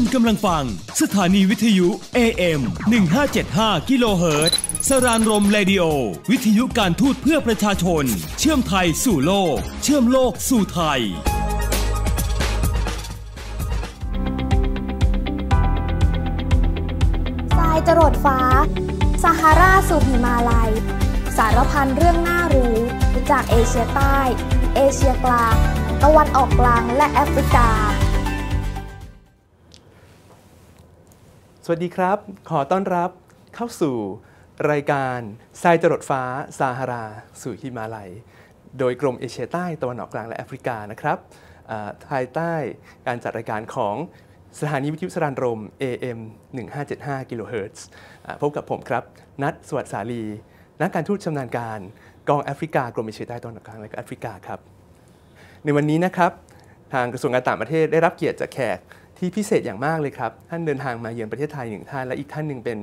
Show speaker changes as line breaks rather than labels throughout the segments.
คุณกำลังฟังสถานีวิทยุ AM 1575 กิโลเฮิรตซ์สรานรมเรดิโอวิทยุการทูตเพื่อประชาชนเชื่อมไทยสู่โลกเชื่อมโลกสู่ไทย
ทรายจรดฟ้าซาฮาราสู่หิมาลัยสารพันเรื่องน่ารู้จากเอเชียใต้เอเชียกลางตะวันออกกลางและแอฟริกา
สวัสดีครับขอต้อนรับเข้าสู่รายการทรายจรดฟ้าซาฮาราสู่หิมาลัยโดยกรมเอเชียใต้ตะวันออกกลางและแอฟริกานะครับภายใต้การจัดรายการของสถานีวิทยุสรานรม AM 1575 กิโลเฮิรตซ์พบกับผมครับนัทสวัสดิ์สาลีนักการทูตชำนาญการกองแอฟริกากรมเอเชียใต้ตะวันออกกลางและแอฟริกาครับในวันนี้นะครับทางกระทรวงการต่างประเทศได้รับเกียรติจากแขกที่พิเศษอย่างมากเลยครับท่านเดินทางมาเยือนประเทศไทยหนึ่งท่านและอีกท่านหนึ่งเป็น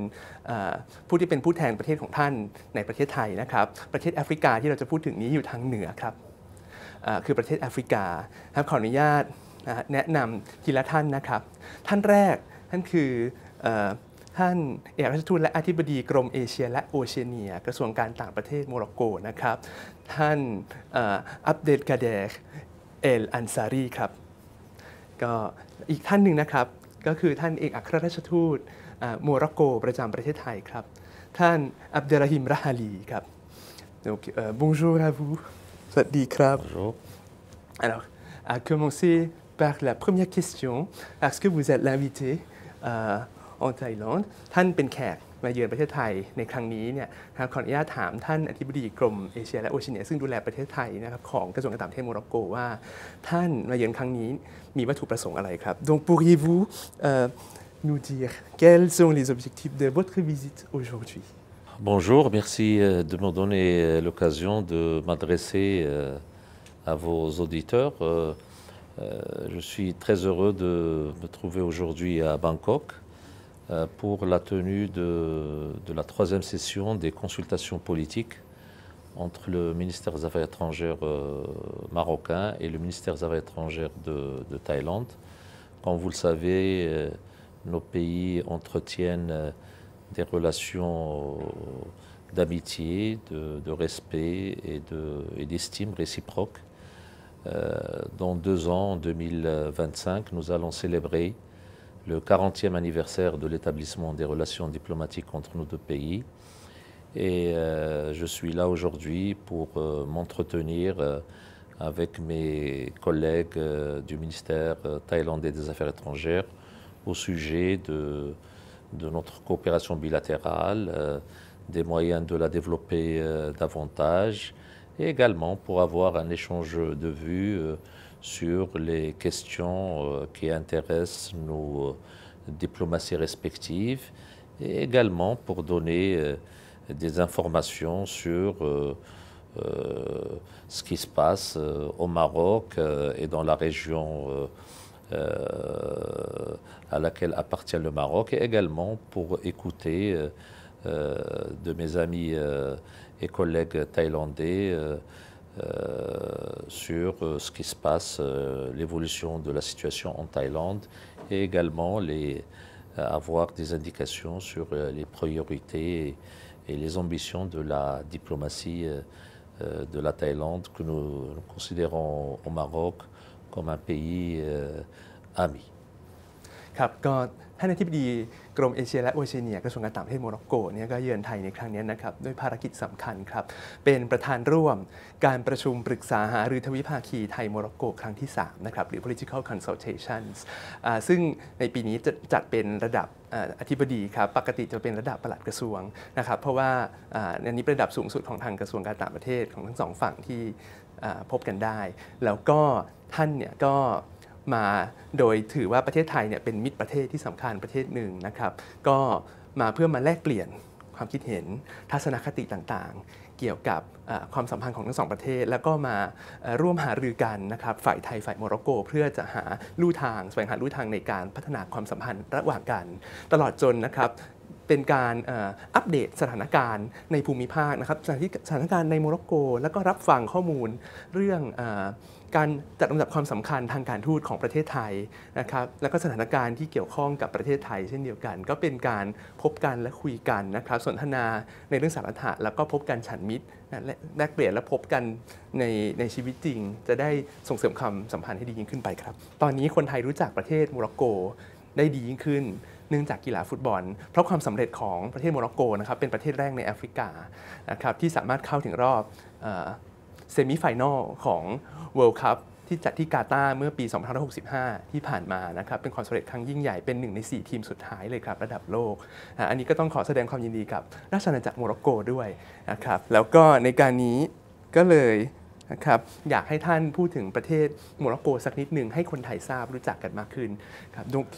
ผู้ที่เป็นผู้แทนประเทศของท่านในประเทศไทยนะครับประเทศแอฟริกาที่เราจะพูดถึงนี้อยู่ทางเหนือครับคือประเทศแอฟริกาครับขออนุญาตแนะนำทีละท่านนะครับท่านแรกท่านคือท่านเอกอัครราชทูตและอธิบดีกรมเอเชียและโอเชียเนียกระทรวงการต่างประเทศโมร็อกโกนะครับท่านอับเดลกาเดรเอลอันซารีครับก็อีกท่านหนึ่งนะครับก็คือท่านเอกอัครราชทูตโมร็อกโกประจำประเทศไทยครับท่านอับเดลราฮิมราฮาลีครับ Donc bonjour à vous สวัสดีครับ
Bonjour.
Alors à commencer par la première question parce que vous êtes l'invité en Thaïlande ท่านเป็นแขกมาเยือนประเทศไทยในครั้งนี้เนี่ยขออนุญาตถามท่านอธิบดีกรมเอเชียและโอเชียเนียซึ่งดูแลประเทศไทยนะครับของกระทรวงการต่างประเทศโมร็อกโกว่าท่านมาเยือนครั้งนี้มีวัตถุประสงค์อะไรครับ Donc pourriez-vous nous dire quels sont les objectifs de votre visite aujourd'hui?
Bonjour, merci de me donner l'occasion de m'adresser à vos auditeurs. Je suis très heureux de me trouver aujourd'hui à Bangkok pour la tenue de la troisième session des consultations politiques entre le ministère des Affaires étrangères marocain et le ministère des Affaires étrangères de Thaïlande. Comme vous le savez, nos pays entretiennent des relations d'amitié, de respect et d'estime réciproque. Dans 2 ans, en 2025, nous allons célébrer le 40e anniversaire de l'établissement des relations diplomatiques entre nos deux pays. Et je suis là aujourd'hui pour m'entretenir avec mes collègues du ministère thaïlandais des Affaires étrangères au sujet de notre coopération bilatérale, des moyens de la développer davantage et également pour avoir un échange de vues sur les questions qui intéressent nos diplomaties respectives et également pour donner des informations sur ce qui se passe au Maroc et dans la région à laquelle appartient le Maroc et également pour écouter de mes amis et collègues thaïlandais sur ce qui se passe, l'évolution de la situation en Thaïlande et également avoir des indications sur les priorités et les ambitions de la diplomatie de la Thaïlande que nous considérons au Maroc comme un pays ami.
ครับก็ท่านอธิบดีกรมเอเชียและโอเชียเนียกระทรวงการต่างประเทศโมร็อกโกเนี่ยก็เยือนไทยในครั้งนี้นะครับด้วยภารกิจสำคัญครับเป็นประธานร่วมการประชุมปรึกษาหารือทวิภาคีไทยโมร็อกโกครั้งที่3นะครับหรือ political consultations ซึ่งในปีนี้จะจัดเป็นระดับอธิบดีครับปกติจะเป็นระดับปลัดกระทรวงนะครับเพราะว่าอันนี้เป็นระดับสูงสุดของทางกระทรวงการต่างประเทศของทั้งสองฝั่งที่พบกันได้แล้วก็ท่านเนี่ยก็มาโดยถือว่าประเทศไทยเนี่ยเป็นมิตรประเทศที่สำคัญประเทศหนึ่งนะครับก็มาเพื่อมาแลกเปลี่ยนความคิดเห็นทัศนคติต่างๆเกี่ยวกับความสัมพันธ์ของทั้งสองประเทศแล้วก็มาร่วมหารือกันนะครับฝ่ายไทยฝ่ายโมร็อกโกเพื่อจะหาลู่ทางแสวงหาลู่ทางในการพัฒนาความสัมพันธ์ระหว่างกันตลอดจนนะครับเป็นการอัปเดตสถานการณ์ในภูมิภาคนะครับสถานการณ์ในโมร็อกโกแล้วก็รับฟังข้อมูลเรื่อง การจัดลำดับความสำคัญทางการทูตของประเทศไทยนะครับแล้วก็สถานการณ์ที่เกี่ยวข้องกับประเทศไทยเช่นเดียวกัน ก็เป็นการพบกันและคุยกันนะครับสนทนาในเรื่องสาระแล้วก็พบกันฉันมิตรแลกเปลี่ยนและพบกันในชีวิตจริงจะได้ส่งเสริมความสัมพันธ์ให้ดียิ่งขึ้นไปครับตอนนี้คนไทยรู้จักประเทศโมร็อกโกได้ดียิ่งขึ้นเนื่องจากกีฬาฟุตบอลเพราะความสำเร็จของประเทศโมร็อกโกนะครับเป็นประเทศแรกในแอฟริกานะครับที่สามารถเข้าถึงรอบเซมิไฟแนลของ World Cup ที่จัดที่กาตาร์เมื่อปี 2565 ที่ผ่านมานะครับเป็นความสำเร็จครั้งยิ่งใหญ่เป็น1 ใน 4 ทีมสุดท้ายเลยครับระดับโลกอันนี้ก็ต้องขอแสดงความยินดีกับราชอาณาจักรโมร็อกโกด้วยนะครับแล้วก็ในการนี้ก็เลยนะครับอยากให้ท่านพูดถึงประเทศโมร็อกโกสักนิดหนึ่งให้คนไทยทราบรู้จักกันมากขึ้นครับ donc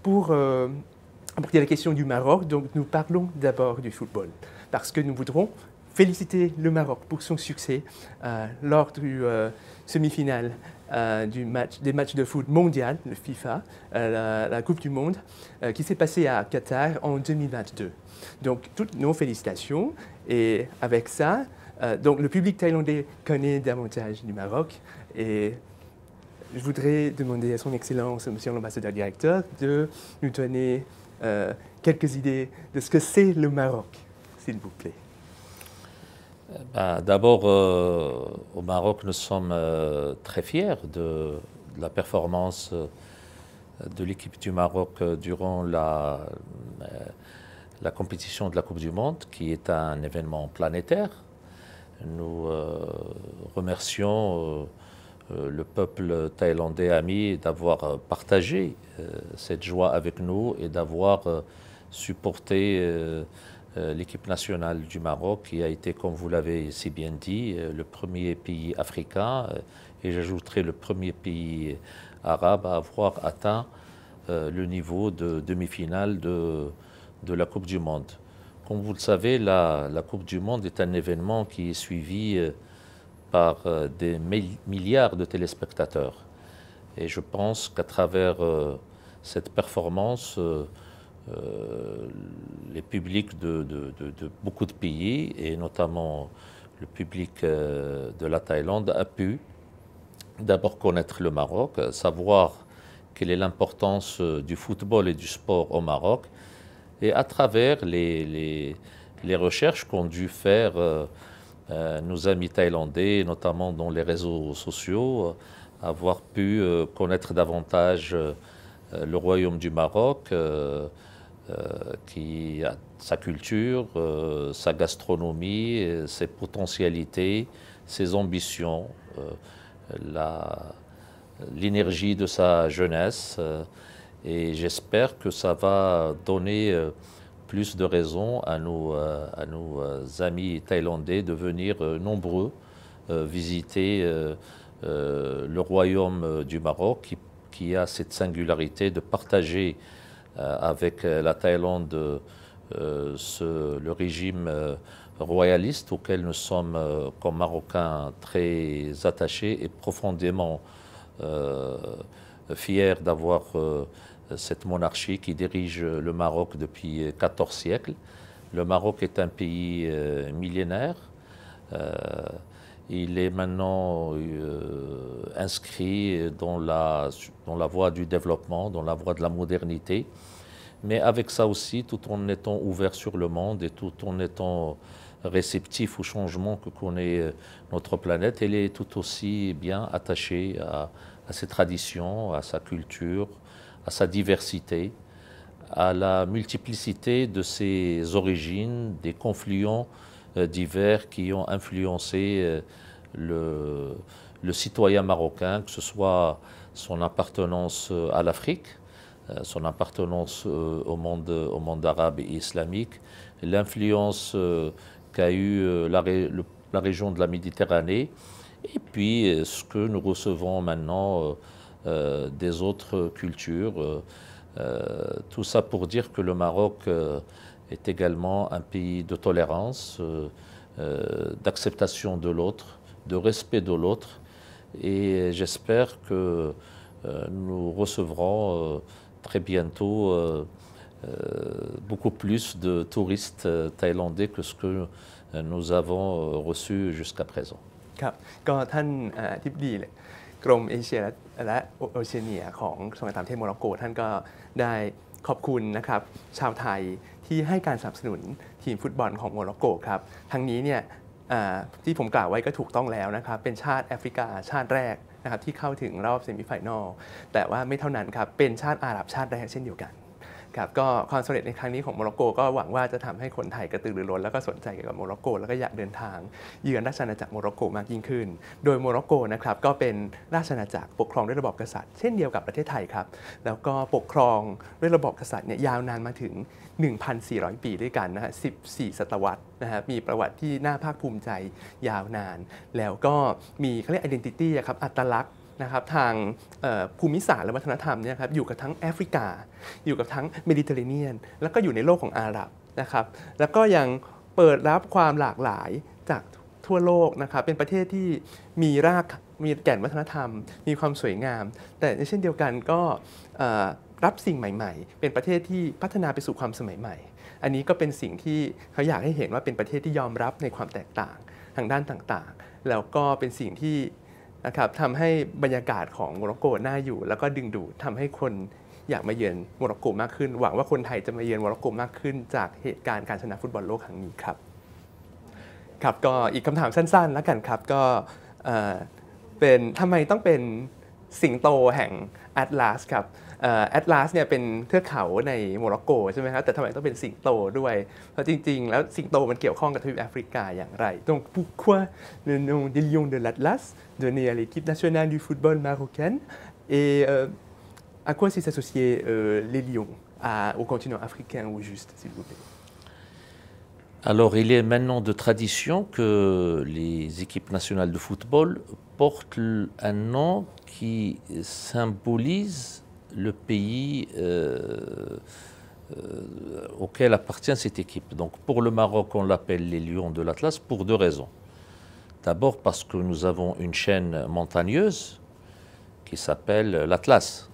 pour aborder la question du Maroc donc nous parlons d'abord du football parce que nous voudrons féliciter le Maroc pour son succès lors du semi-finale des matchs de foot mondial, le FIFA, la Coupe du Monde, qui s'est passée à Qatar en 2022. Donc, toutes nos félicitations. Et avec ça, donc, le public thaïlandais connaît davantage du Maroc. Et je voudrais demander à son Excellence, Monsieur l'ambassadeur directeur, de nous donner quelques idées de ce que c'est le Maroc, s'il vous plaît.
D'abord, au Maroc, nous sommes très fiers de la performance de l'équipe du Maroc durant la compétition de la Coupe du Monde, qui est un événement planétaire. Nous remercions le peuple thaïlandais ami d'avoir partagé cette joie avec nous et d'avoir supporté l'équipe nationale du Maroc, qui a été, comme vous l'avez si bien dit, le premier pays africain, et j'ajouterai le premier pays arabe à avoir atteint le niveau de demi-finale de la Coupe du Monde. Comme vous le savez, la Coupe du Monde est un événement qui est suivi par des milliards de téléspectateurs. Et je pense qu'à travers cette performance, les publics de beaucoup de pays, et notamment le public de la Thaïlande, a pu d'abord connaître le Maroc, savoir quelle est l'importance du football et du sport au Maroc, et à travers les recherches qu'ont dû faire nos amis thaïlandais, notamment dans les réseaux sociaux, avoir pu connaître davantage le royaume du Maroc, qui a sa culture, sa gastronomie, ses potentialités, ses ambitions, l'énergie de sa jeunesse. Et j'espère que ça va donner plus de raisons à nos amis thaïlandais de venir nombreux visiter le royaume du Maroc, qui a cette singularité de partager avec la Thaïlande le régime royaliste auquel nous sommes comme Marocains très attachés et profondément fiers d'avoir cette monarchie qui dirige le Maroc depuis 14 siècles. Le Maroc est un pays millénaire. Il est maintenant inscrit dans la voie du développement, dans la voie de la modernité. Mais avec ça aussi, tout en étant ouvert sur le monde et tout en étant réceptif aux changements que connaît notre planète, elle est tout aussi bien attachée à ses traditions, à sa culture, à sa diversité, à la multiplicité de ses origines, des confluents divers qui ont influencé le citoyen marocain, que ce soit son appartenance à l'Afrique, son appartenance au monde arabe et islamique, l'influence qu'a eu la région de la Méditerranée, et puis ce que nous recevons maintenant des autres cultures. Tout ça pour dire que le Maroc est également un pays de tolérance, d'acceptation de l'autre, de respect de l'autre, et j'espère que nous recevrons très bientôt beaucoup plus de touristes thaïlandais que ce que nous avons reçu jusqu'à présent.
ครับก็ท่านอธิบดีกรมเอเชียและโอเชียเนียของกระทรวงการต่างประเทศโมร็อกโกท่านก็ได้ขอบคุณนะครับชาวไทยที่ให้การสนับสนุนทีมฟุตบอลของโมร็อกโกครับทั้งนี้เนี่ยที่ผมกล่าวไว้ก็ถูกต้องแล้วนะครับเป็นชาติแอฟริกาชาติแรกนะครับที่เข้าถึงรอบเซมิไฟแนลแต่ว่าไม่เท่านั้นครับเป็นชาติอาหรับชาติแรกเช่นเดียวกันครับก็ความสำเร็จในครั้งนี้ของโมร็อกโกก็หวังว่าจะทำให้คนไทยกระตือรือร้นแล้วก็สนใจเกี่ยวกับโมร็อกโกแล้วก็อยากเดินทางเยือนราชอาณาจักรโมร็อกโกมากยิ่งขึ้นโดยโมร็อกโกนะครับก็เป็นราชอาณาจักรปกครองด้วยระบอบกษัตริย์เช่นเดียวกับประเทศไทยครับแล้วก็ปกครองด้วยระบอบกษัตริย์เนี่ยยาวนานมาถึง 1,400 ปีด้วยกันนะฮะ14 ศตวรรษนะฮะมีประวัติที่น่าภาคภูมิใจยาวนานแล้วก็มีเขาเรียก identity ครับอัตลักษณ์นะครับทางภูมิศาสตร์และวัฒนธรรมเนี่ยครับอยู่กับทั้งแอฟริกาอยู่กับทั้งเมดิเตอร์เรเนียนแล้วก็อยู่ในโลกของอาหรับนะครับแล้วก็ยังเปิดรับความหลากหลายจากทั่วโลกนะครับเป็นประเทศที่มีรากมีแก่นวัฒนธรรมมีความสวยงามแต่ในเช่นเดียวกันก็รับสิ่งใหม่ๆเป็นประเทศที่พัฒนาไปสู่ความสมัยใหม่อันนี้ก็เป็นสิ่งที่เขาอยากให้เห็นว่าเป็นประเทศที่ยอมรับในความแตกต่างทางด้านต่างๆแล้วก็เป็นสิ่งที่นะครับทำให้บรรยากาศของโมร็อกโกน่าอยู่แล้วก็ดึงดูดทำให้คนอยากมาเยือนโมร็อกโกมากขึ้นหวังว่าคนไทยจะมาเยือนโมร็อกโกมากขึ้นจากเหตุการณ์การชนะฟุตบอลโลกครั้งนี้ครับครับก็อีกคำถามสั้นๆแล้วกันครับก็เป็นทำไมต้องเป็นสิงโตแห่งแอตลาสครับแอตลาสเนี่ยเป็นเทือกเขาในโมร็อกโกใช่ไหมครับแต่ทำไมต้องเป็นสิงโตด้วยเพราะจริงๆแล้วสิงโตมันเกี่ยวข้องกับทวีปแอฟริกาอย่างไร Donc pourquoi le nom des lions de l'Atlas donné à l'équipe nationale du football marocaine et à quoi s'est associé les lions au continent africain ou juste s'il vous plaît
Alors, il est maintenant de tradition que les équipes nationales de football portent un nom qui symbolise le pays auquel appartient cette équipe. Donc, pour le Maroc, on l'appelle les Lions de l'Atlas pour deux raisons. D'abord parce que nous avons une chaîne montagneuse qui s'appelle l'Atlas,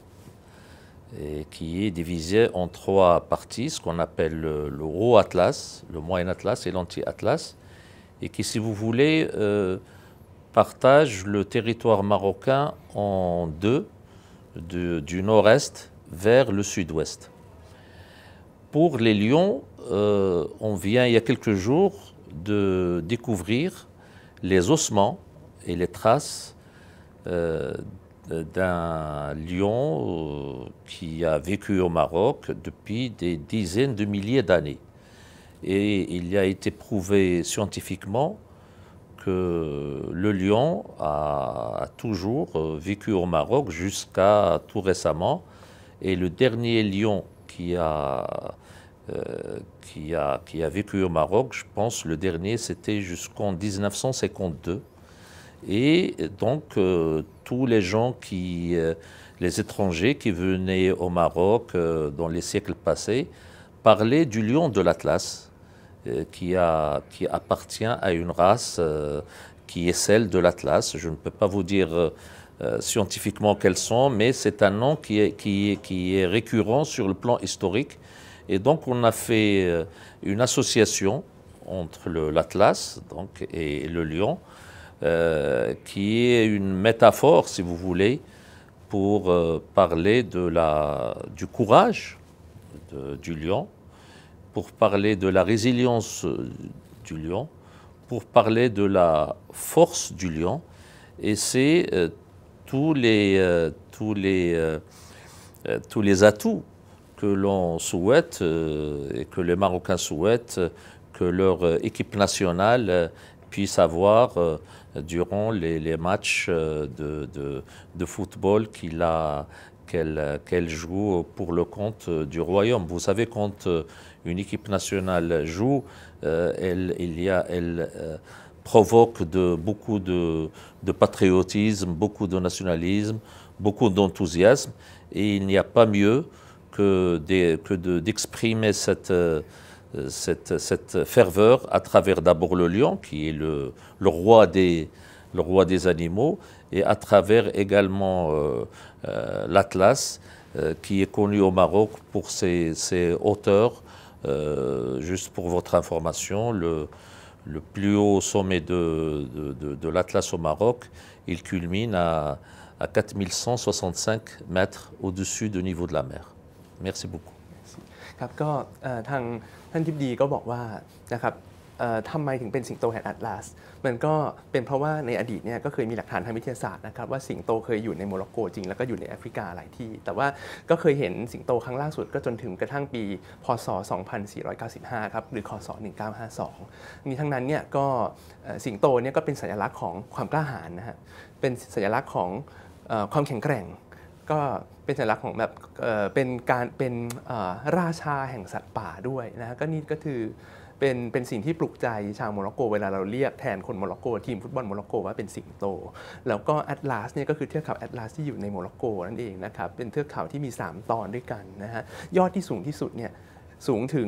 et qui est divisé en trois parties, ce qu'on appelle le Haut Atlas, le Moyen Atlas et l'Anti-Atlas, et qui, si vous voulez, partage le territoire marocain en deux, du nord-est vers le sud-ouest. Pour les lions, on vient il y a quelques jours de découvrir les ossements et les traces d'un lion qui a vécu au Maroc depuis des dizaines de milliers d'années. Et il a été prouvé scientifiquement que le lion a toujours vécu au Maroc jusqu'à tout récemment. Et le dernier lion qui a vécu au Maroc, je pense le dernier c'était jusqu'en 1952. Et donc, tous les gens les étrangers qui venaient au Maroc dans les siècles passés, parlaient du lion de l'Atlas, qui appartient à une race qui est celle de l'Atlas. Je ne peux pas vous dire scientifiquement quels sont, mais c'est un nom qui est récurrent sur le plan historique. Et donc, on a fait une association entre l'Atlas et le lion, qui est une métaphore, si vous voulez, pour parler du courage du lion, pour parler de la résilience du lion, pour parler de la force du lion. Et c'est tous les atouts que l'on souhaite et que les Marocains souhaitent que leur équipe nationale puisse avoir durant les matchs de football qu'elle joue pour le compte du royaume. Vous savez, quand une équipe nationale joue, elle provoque beaucoup de patriotisme, beaucoup de nationalisme, beaucoup d'enthousiasme, et il n'y a pas mieux que d'exprimer cette ferveur à travers d'abord le lion, qui est le roi des animaux, et à travers également l'Atlas, qui est connu au Maroc pour ses hauteurs. Juste pour votre information, le plus haut sommet de l'Atlas au Maroc, il culmine à 4165 mètres au-dessus du niveau de la mer. Merci beaucoup.
ครับก็ทางท่านทิบดีก็บอกว่านะครับทำไมถึงเป็นสิงโตแห่งแอตลาสมันก็เป็นเพราะว่าในอดีตเนี่ยก็เคยมีหลักฐานทางวิทยาศาสตร์นะครับว่าสิงโตเคยอยู่ในโมร็อกโกจริงแล้วก็อยู่ในแอฟริกาหลายที่แต่ว่าก็เคยเห็นสิงโตครั้งล่าสุดก็จนถึงกระทั่งปีพ.ศ. 2495ครับหรือค.ศ. 1952นี้ทั้งนั้นเนี่ยก็สิงโตเนี่ยก็เป็นสัญลักษณ์ของความกล้าหาญนะฮะเป็นสัญลักษณ์ของความแข็งแกร่งก็เป็นสัญลักษณ์ของแบบเป็นการเป็นราชาแห่งสัตว์ป่าด้วยนะก็นี่ก็คือเป็นสิ่งที่ปลุกใจชาวโมร็อกโกเวลาเราเรียกแทนคนโมร็อกโกทีมฟุตบอลโมร็อกโกว่าเป็นสิงโตแล้วก็แอตลาสเนี่ยก็คือเทือกเขาแอตลาสที่อยู่ในโมร็อกโกนั่นเองนะครับเป็นเทือกเขาที่มี3ตอนด้วยกันนะฮะยอดที่สูงที่สุดเนี่ยสูงถึง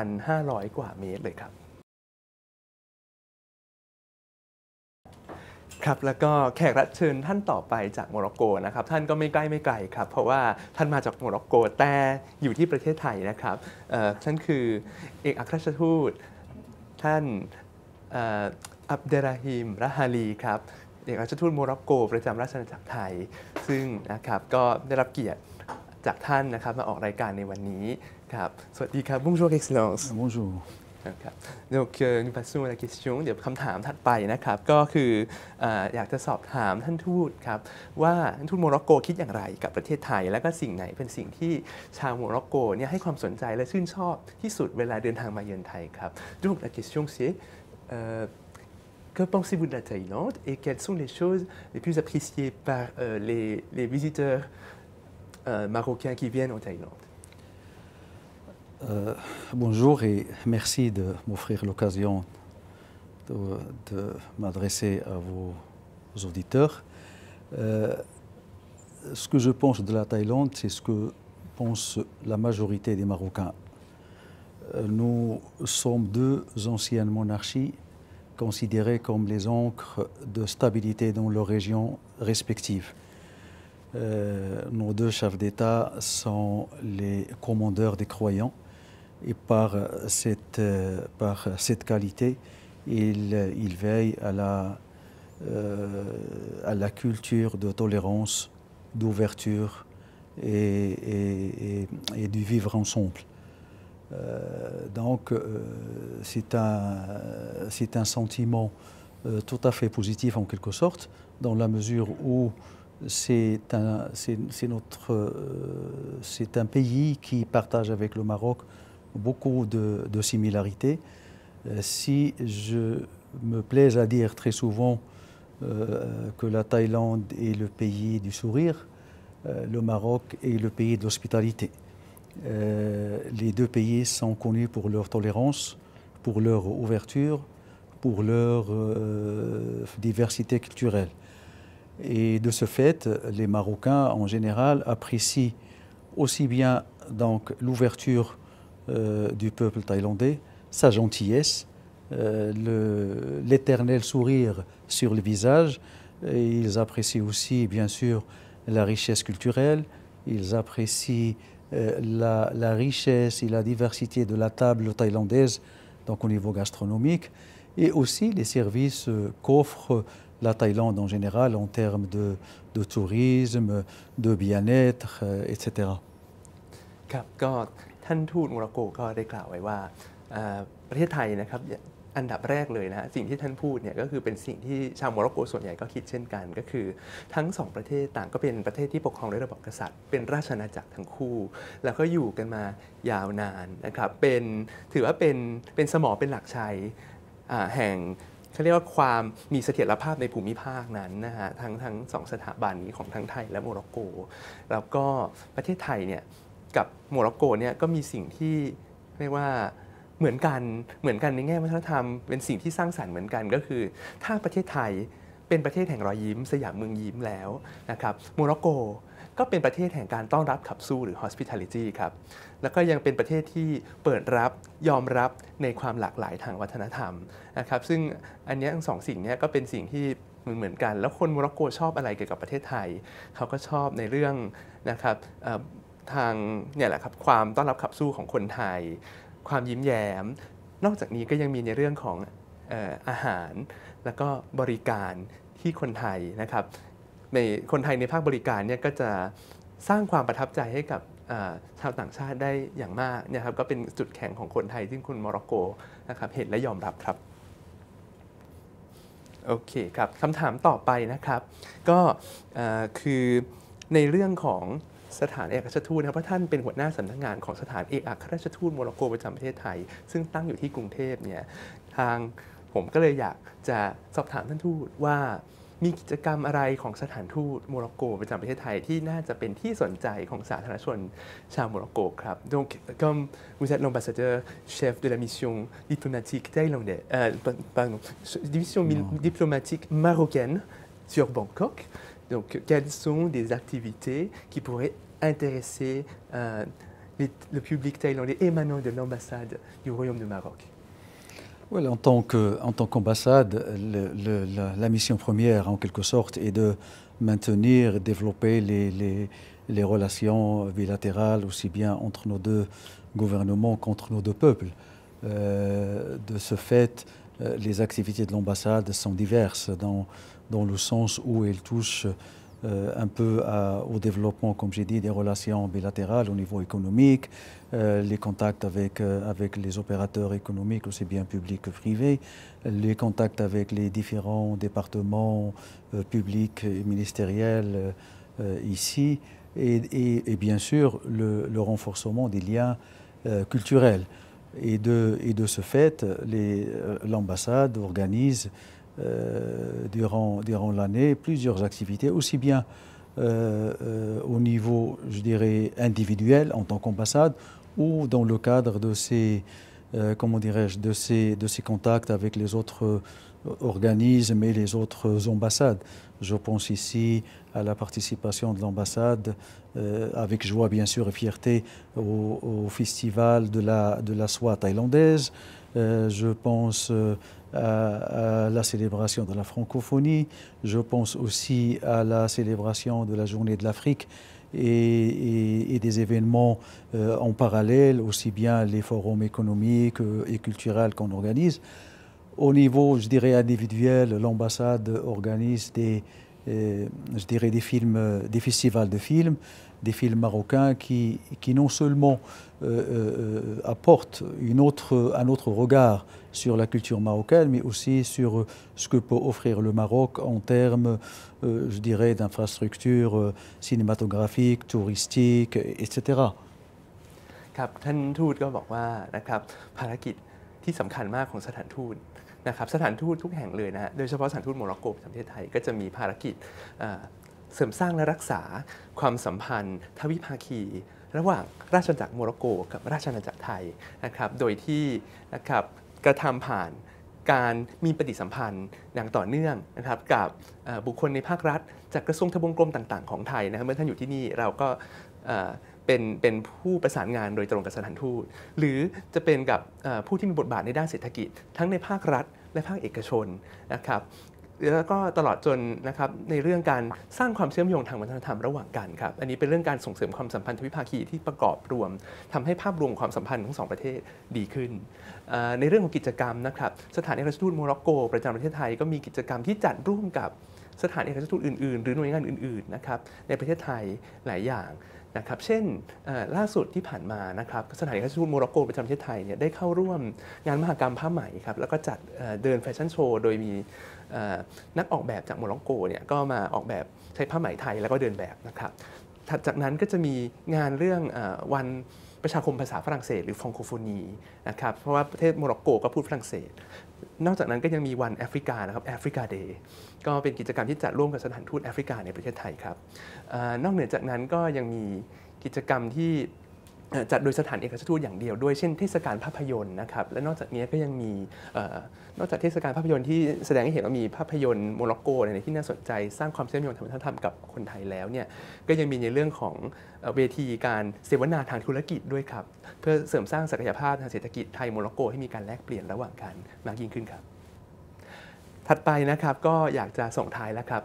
4,500 กว่าเมตรเลยครับครับแล้วก็แขกรับเชิญท่านต่อไปจากโมร็อกโกนะครับท่านก็ไม่ใกล้ไม่ไกลครับเพราะว่าท่านมาจากโมร็อกโกแต่อยู่ที่ประเทศไทยนะครับท่านคือเอกอัครราชทูตท่านอับเดราฮิมราฮาลีครับเอกอัครราชทูตโมร็อกโกประจำราชอาณาจักรไทยซึ่งนะครับก็ได้รับเกียรติจากท่านนะครับมาออกรายการในวันนี้ครับสวัสดีครับ Bonjour Excellence
Bonjour
Donc nous passons à la question เดี๋ยวคำถามถัดไปนะครับก็คืออยากจะสอบถามท่านทูตครับว่าท่านทูตโมร็อกโกคิดอย่างไรกับประเทศไทยและก็สิ่งไหนเป็นสิ่งที่ชาวโมร็อกโกเนี่ยให้ความสนใจและชื่นชอบที่สุดเวลาเดินทางมาเยือนไทยครับ Donc la question c'est que pensez-vous de la Thaïlande et quelles sont les choses les plus appréciées par les visiteurs marocains qui viennent en Thaïlande
Bonjour et merci de m'offrir l'occasion de m'adresser à vos auditeurs. Ce que je pense de la Thaïlande, c'est ce que pense la majorité des Marocains. Nous sommes deux anciennes monarchies considérées comme les ancres de stabilité dans leurs régions respectives. Nos deux chefs d'État sont les commandeurs des croyants. Et par cette qualité, il veille à la culture de tolérance, d'ouverture et du vivre ensemble. Donc, c'est un sentiment tout à fait positif en quelque sorte, dans la mesure où c'est un pays qui partage avec le Maroc beaucoup de similarités. Si je me plais à dire très souvent que la Thaïlande est le pays du sourire, le Maroc est le pays de l'hospitalité. Les deux pays sont connus pour leur tolérance, pour leur ouverture, pour leur diversité culturelle. Et de ce fait, les Marocains en général apprécient aussi bien donc l'ouverture du peuple thaïlandais, sa gentillesse, l'éternel sourire sur le visage. Et ils apprécient aussi, bien sûr, la richesse culturelle. Ils apprécient la richesse et la diversité de la table thaïlandaise, donc au niveau gastronomique, et aussi les services qu'offre la Thaïlande en général en termes de tourisme, de bien-être, etc.
ครับก็ท่านทูตโมร็อกโกก็ได้กล่าวไว้ว่าประเทศไทยนะครับอันดับแรกเลยนะฮะสิ่งที่ท่านพูดเนี่ยก็คือเป็นสิ่งที่ชาวโมร็อกโกส่วนใหญ่ก็คิดเช่นกันก็คือทั้งสองประเทศต่างก็เป็นประเทศที่ปกครองด้วยระบอบกษัตริย์เป็นราชอาณาจักรทั้งคู่แล้วก็อยู่กันมายาวนานนะครับถือว่าเป็นสมอเป็นหลักชัยแห่งเขาเรียกว่าความมีเสถียรภาพในภูมิภาคนั้นนะฮะทั้งสองสถาบันนี้ของทั้งไทยและโมร็อกโกแล้วก็ประเทศไทยเนี่ยกับโมร็อกโกเนี่ยก็มีสิ่งที่เรียกว่าเหมือนกันในแง่วัฒนธรรมเป็นสิ่งที่สร้างสรรค์เหมือนกันก็คือถ้าประเทศไทยเป็นประเทศแห่งรอยยิ้มสยามเมืองยิ้มแล้วนะครับโมร็อกโกก็เป็นประเทศแห่งการต้อนรับขับสู้หรือ hospitality ครับแล้วก็ยังเป็นประเทศที่เปิดรับยอมรับในความหลากหลายทางวัฒนธรรมนะครับซึ่งอันนี้ทั้งสองสิ่งนี้ก็เป็นสิ่งที่เหมือนกันแล้วคนโมร็อกโกชอบอะไรเกี่ยวกับประเทศไทยเขาก็ชอบในเรื่องนะครับทางเนี่ยแหละครับความต้อนรับขับสู้ของคนไทยความยิ้มแย้มนอกจากนี้ก็ยังมีในเรื่องของ อาหารแล้วก็บริการที่คนไทยนะครับในคนไทยในภาคบริการเนี่ยก็จะสร้างความประทับใจให้กับชาวต่างชาติได้อย่างมากนะครับก็เป็นจุดแข็งของคนไทยที่คุณโมร็อกโกนะครับเห็นและยอมรับครับโอเคครับคำถามต่อไปนะครับก็คือในเรื่องของสถานเอกอัครราชทูตนะครับเพราะท่านเป็นหัวหน้าสำนักงานของสถานเอกอัครราชทูตโมร็อกโกประจำประเทศไทยซึ่งตั้งอยู่ที่กรุงเทพเนี่ยทางผมก็เลยอยากจะสอบถามท่านทูตว่ามีกิจกรรมอะไรของสถานทูตโมร็อกโกประจำประเทศไทยที่น่าจะเป็นที่สนใจของสาธารณชนชาวโมร็อกโกครับ Donc comme vous êtes l'ambassadeur chef de la mission diplomatique thaïlandaise pardon mission diplomatique marocaine sur Bangkok donc quelles sont des activités qui pourraient intéresser le public thaïlandais émanant de l'ambassade du Royaume de Maroc
Well, en tant qu'ambassade, la mission première, en quelque sorte, est de maintenir et développer les relations bilatérales, aussi bien entre nos deux gouvernements qu'entre nos deux peuples. De ce fait, les activités de l'ambassade sont diverses dans le sens où elles touchent un peu au développement, comme j'ai dit, des relations bilatérales au niveau économique, les contacts avec les opérateurs économiques, aussi bien publics que privés, les contacts avec les différents départements publics et ministériels ici, et bien sûr le renforcement des liens culturels. Et de ce fait, l'ambassade organise durant l'année plusieurs activités, aussi bien au niveau, je dirais, individuel en tant qu'ambassade ou dans le cadre de ces, comment dirais-je, de ces contacts avec les autres organismes et les autres ambassades. Je pense ici à la participation de l'ambassade, avec joie bien sûr et fierté, au festival de la soie thaïlandaise. Je pense à la célébration de la francophonie, je pense aussi à la célébration de la journée de l'Afrique et des événements en parallèle, aussi bien les forums économiques et culturels qu'on organise. Au niveau, je dirais, individuel, l'ambassade organise je dirais des festivals de films, des films marocains qui non seulement apportent un autre regard sur la culture marocaine, mais aussi sur ce que peut offrir le Maroc en termes, je dirais, d'infrastructures cinématographiques, touristiques, etc.
ครับท่านทูตก็บอกว่านะครับภารกิจที่สำคัญมากของสถานทูตนะครับสถานทูตทุกแห่งเลยนะโดยเฉพาะสถานทูตโมร็อกโกประจำประเทศไทยก็จะมีภารกิจเสริมสร้างและรักษาความสัมพันธ์ทวิภาคีระหว่างราชอาณาจักรโมร็อกโกกับราชอาณาจักรไทยนะครับโดยที่นะครับกระทำผ่านการมีปฏิสัมพันธ์อย่างต่อเนื่องนะครับกับบุคคลในภาครัฐจากกระทรวงทบวงกรมต่างๆของไทยนะครับเมื่อท่านอยู่ที่นี่เราก็เป็นผู้ประสานงานโดยตรงกับสถานทูตหรือจะเป็นกับผู้ที่มีบทบาทในด้านเศรษฐกิจทั้งในภาครัฐและภาคเอกชนนะครับแล้วก็ตลอดจนนะครับในเรื่องการสร้างความเชื่อมโยงทางวัฒนธรรมระหว่างกันครับอันนี้เป็นเรื่องการส่งเสริมความสัมพันธ์ทวิภาคีที่ประกอบรวมทำให้ภาพรวมความสัมพันธ์ของสองประเทศดีขึ้นในเรื่องของกิจกรรมนะครับสถานเอกอัครราชทูตโมร็อกโกประจำประเทศไทยก็มีกิจกรรมที่จัดร่วมกับสถานเอกอัครราชทูตอื่นๆหรือหน่วยงานอื่นๆนะครับในประเทศไทยหลายอย่างนะครับเช่นล่าสุดที่ผ่านมานะครับสถานเอกอัครราชทูตโมร็อกโกประจำประเทศไทยเนี่ยได้เข้าร่วมงานมหกรรมผ้าไหมครับแล้วก็จัดเดินแฟชั่นโชว์โดยมีนักออกแบบจากโมร็อกโกเนี่ยก็มาออกแบบใช้ผ้าไหมไทยแล้วก็เดินแบบนะครับถัดจากนั้นก็จะมีงานเรื่องวันประชาคมภาษาฝรั่งเศสหรือฟรองโคโฟนีนะครับเพราะว่าประเทศโมร็อกโกก็พูดฝรั่งเศสนอกจากนั้นก็ยังมีวันแอฟริกานะครับแอฟริกาเดย์ก็เป็นกิจกรรมที่จัดร่วมกับสถานทูตแอฟริกาในประเทศไทยครับนอกเหนือจากนั้นก็ยังมีกิจกรรมที่จัดโดยสถานเอกอัครราชทูตอย่างเดียวด้วยเช่นเทศกาลภาพยนตร์นะครับและนอกจากนี้ก็ยังมีนอกจากเทศกาลภาพยนตร์ที่แสดงให้เห็นว่ามีภาพยนตร์โมร็อกโกในที่น่าสนใจสร้างความเชื่อมโยงทางวัฒนธรรมกับคนไทยแล้วเนี่ยก็ยังมีในเรื่องของเวทีการเสวนาทางธุรกิจด้วยครับเพื่อเสริมสร้างศักยภาพทางเศรษฐกิจไทยโมร็อกโกให้มีการแลกเปลี่ยนระหว่างกันมากยิ่งขึ้นครับถัดไปนะครับก็อยากจะส่งท้ายแล้วครับ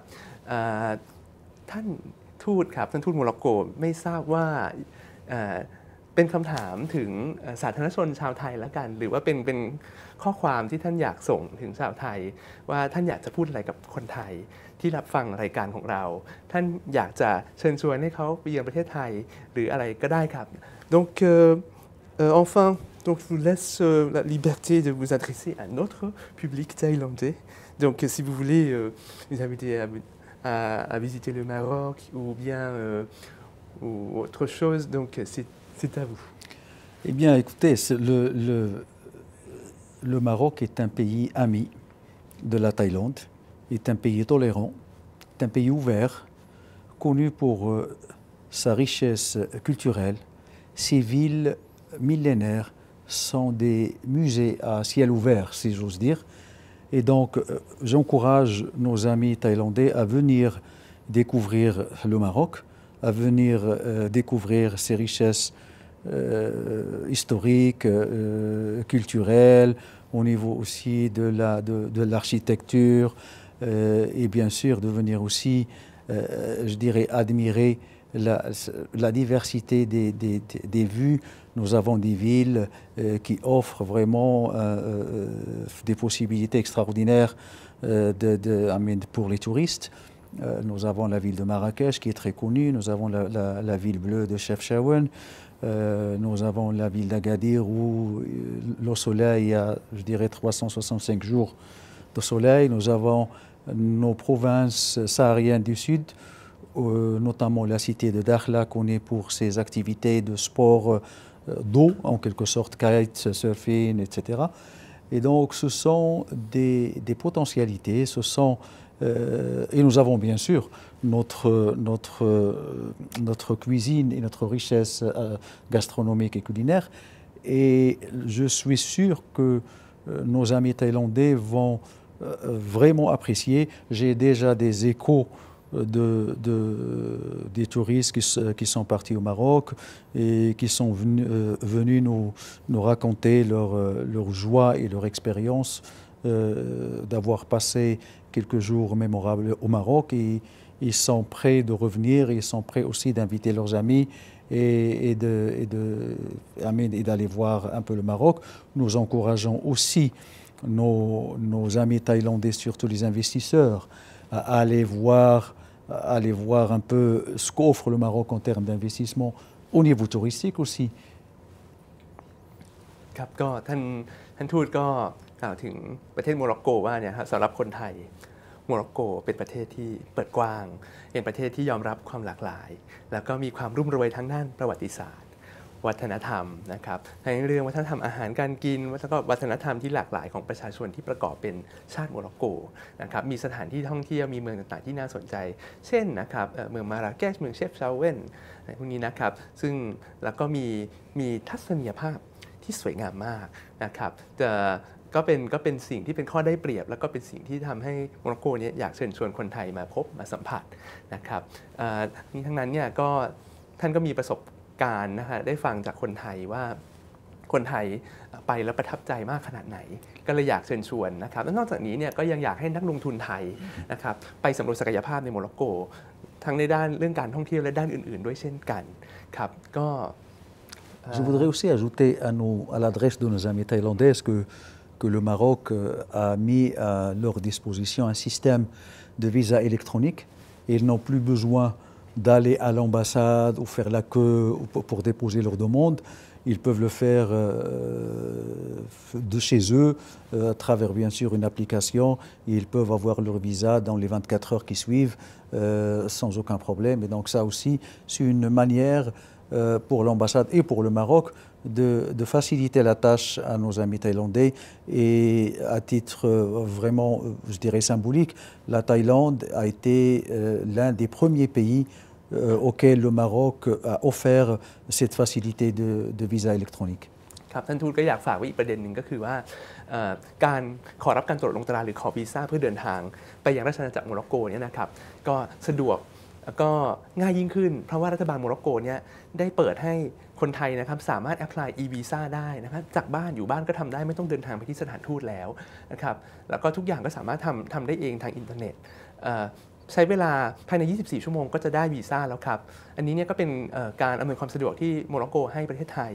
ท่านทูตครับท่านทูตโมร็อกโกไม่ทราบว่า เป็นคำถามถึงสาธารณชนชาวไทยแล้วกันหรือว่าเป็นข้อความที่ท่านอยากส่งถึงชาวไทยว่าท่านอยากจะพูดอะไรกับคนไทยที่รับฟังรายการของเราท่านอยากจะเชิญชวนให้เขาไปเยือนประเทศไทยหรืออะไรก็ได้ครับ donc enfin donc je vous laisse la liberté de vous adresser à notre public thaïlandais donc si vous voulez nous inviter à visiter le Maroc ou bien ou autre chose donc c'est à vous.
Eh bien, écoutez, le Maroc est un pays ami de la Thaïlande, est un pays tolérant, est un pays ouvert, connu pour sa richesse culturelle. Ses villes millénaires sont des musées à ciel ouvert, si j'ose dire. Et donc, j'encourage nos amis thaïlandais à venir découvrir le Maroc, à venir découvrir ses richesses historiques, culturelles, au niveau aussi de l'architecture, et bien sûr de venir aussi, je dirais, admirer la diversité des vues. Nous avons des villes qui offrent vraiment des possibilités extraordinaires pour les touristes. Nous avons la ville de Marrakech qui est très connue, nous avons la ville bleue de Chefchaouen, nous avons la ville d'Agadir où le soleil a, je dirais, 365 jours de soleil. Nous avons nos provinces sahariennes du sud, notamment la cité de Dakhla, connue pour ses activités de sport d'eau, en quelque sorte, kite, surfing, etc. Et donc, ce sont des potentialités, ce sont... et nous avons bien sûr notre cuisine et notre richesse gastronomique et culinaire. Et je suis sûr que nos amis thaïlandais vont vraiment apprécier. J'ai déjà des échos des touristes qui sont partis au Maroc et qui sont venus nous raconter leur joie et leur expérience d'avoir passé quelques jours mémorables au Maroc, et ils sont prêts de revenir, ils sont prêts aussi d'inviter leurs amis et d'aller voir un peu le Maroc. Nous encourageons aussi nos amis thaïlandais, surtout les investisseurs, à aller voir un peu ce qu'offre le Maroc en termes d'investissement au niveau touristique aussi.
ครับก็ท่านทูตก็กล่าวถึงประเทศโมร็อกโกว่าเนี่ยครับสำหรับคนไทยโมร็อกโกเป็นประเทศที่เปิดกว้างเป็นประเทศที่ยอมรับความหลากหลายแล้วก็มีความรุ่มรวยทั้งด้านประวัติศาสตร์วัฒนธรรมนะครับในเรื่องวัฒนธรรมอาหารการกินแล้วก็วัฒนธรรมที่หลากหลายของประชาชนที่ประกอบเป็นชาติโมร็อกโกนะครับมีสถานที่ท่องเที่ยวมีเมืองต่างๆที่น่าสนใจเช่นนะครับเมืองมาราเกชเมืองเชฟชาเว่นพวกนี้นะครับซึ่งแล้วก็มีทัศนียภาพที่สวยงามมากนะครับก็เป็นสิ่งที่เป็นข้อได้เปรียบแล้วก็เป็นสิ่งที่ทำให้โมร็อกโกเนี่ยอยากเชิญชวนคนไทยมาพบมาสัมผัสนะครับนี่ทั้งนั้นเนี่ยก็ท่านก็มีประสบการณ์นะฮะได้ฟังจากคนไทยว่าคนไทยไปแล้วประทับใจมากขนาดไหนก็เลยอยากเชิญชวนนะครับและนอกจากนี้เนี่ยก็ยังอยากให้นักลงทุนไทยนะครับไปสำรวจศักยภาพในโมร็อกโกทั้งในด้านเรื่องการท่องเที่ยวและด้านอื่นๆด้วยเช่นกันครับก็
Je voudrais aussi ajouter à l'adresse de nos amis thaïlandais que le Maroc a mis à leur disposition un système de visa électronique. Et ils n'ont plus besoin d'aller à l'ambassade ou faire la queue pour déposer leur demande. Ils peuvent le faire de chez eux, à travers bien sûr une application. Et ils peuvent avoir leur visa dans les 24 heures qui suivent sans aucun problème. Et donc ça aussi, c'est une manière pour l'ambassade et pour le Maroc de faciliter la tâche à nos amis thaïlandais. Et à titre vraiment, je dirais, symbolique, la Thaïlande a été l'un des premiers pays auquel le Maroc a offert cette facilité de visa électronique.
ครับท่านทูตก็อยากฝากไว้อีกประเด็นหนึ่งก็คือว่าการขอรับการตรวจลงตราหรือขอวีซ่าเพื่อเดินทางไปยังราชอาณาจักรโมร็อกโกเนี่ยนะครับก็สะดวกก็ง่ายยิ่งขึ้นเพราะว่ารัฐบาลโมร็อกโกเนี่ยได้เปิดให้คนไทยนะครับสามารถแอพพลาย e-visa ได้นะครับจากบ้านอยู่บ้านก็ทำได้ไม่ต้องเดินทางไปที่สถานทูตแล้วนะครับแล้วก็ทุกอย่างก็สามารถทำได้เองทางอินเทอร์เน็ต ใช้เวลาภายใน 24 ชั่วโมงก็จะได้วีซ่าแล้วครับอันนี้เนี่ยก็เป็นการอำนวยความสะดวกที่โมร็อกโกให้ประเทศไทย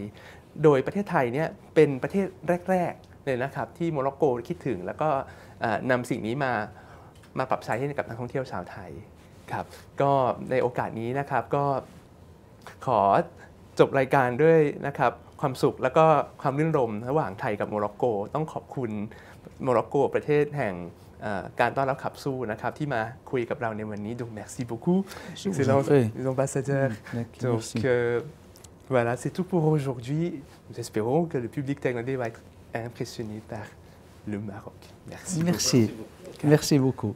โดยประเทศไทยเนี่ยเป็นประเทศแรกๆเลยนะครับที่โมร็อกโกคิดถึงแล้วก็นำสิ่งนี้มาปรับใช้ให้กับนักท่องเที่ยวชาวไทยครับก็ในโอกาสนี้นะครับก็ขอจบรายการด้วยนะครับความสุขแล้วก็ความรื่นรมย์ระหว่างไทยกับโมร็อกโกต้องขอบคุณโมร็อกโกประเทศแห่งการต้อนรับขับสู้นะครับที่มาคุยกับเราในวันนี้ donc merci beaucoup excellent ambassadeur donc voilà c'est tout pour aujourd'hui nous espérons que le public thaïlandais va être impressionné par le Maroc merci
merci beaucoup